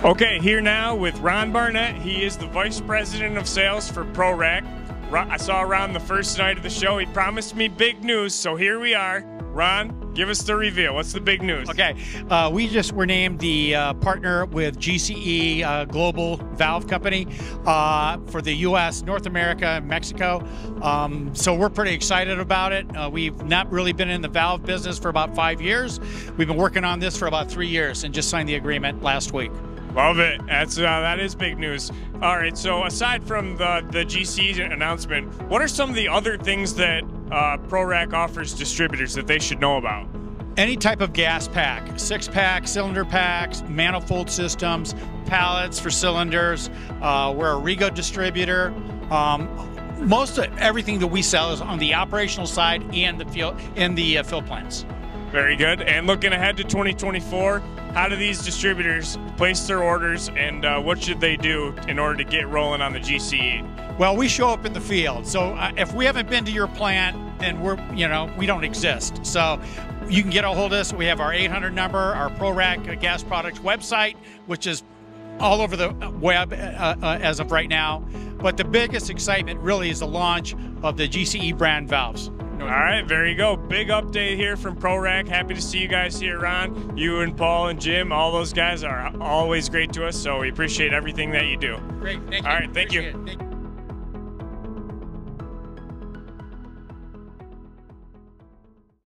Okay, here now with Ron Barnett. He is the Vice President of Sales for ProRack. I saw around the first night of the show, he promised me big news, so here we are. Ron, give us the reveal. What's the big news? Okay, we just were named the partner with GCE Global Valve Company for the U.S., North America, and Mexico. So we're pretty excited about it. We've not really been in the valve business for about 5 years. We've been working on this for about 3 years and just signed the agreement last week. Love it. That is big news. All right, so aside from the GCE announcement, what are some of the other things that ProRack offers distributors that they should know about? Any type of gas pack, 6-pack, cylinder packs, manifold systems, pallets for cylinders. We're a Rego distributor. Most of everything that we sell is on the operational side and the fill plants. Very good. And looking ahead to 2024, how do these distributors place their orders, and what should they do in order to get rolling on the GCE? Well, we show up in the field. So if we haven't been to your plant, then we don't exist. So you can get a hold of us. We have our 800 number, our ProRack gas products website, which is all over the web as of right now. But the biggest excitement really is the launch of the GCE brand valves. All right, there you go. Big update here from ProRack. Happy to see you guys here, Ron. You and Paul and Jim, all those guys are always great to us, so we appreciate everything that you do. Great, thank you. All right, thank you.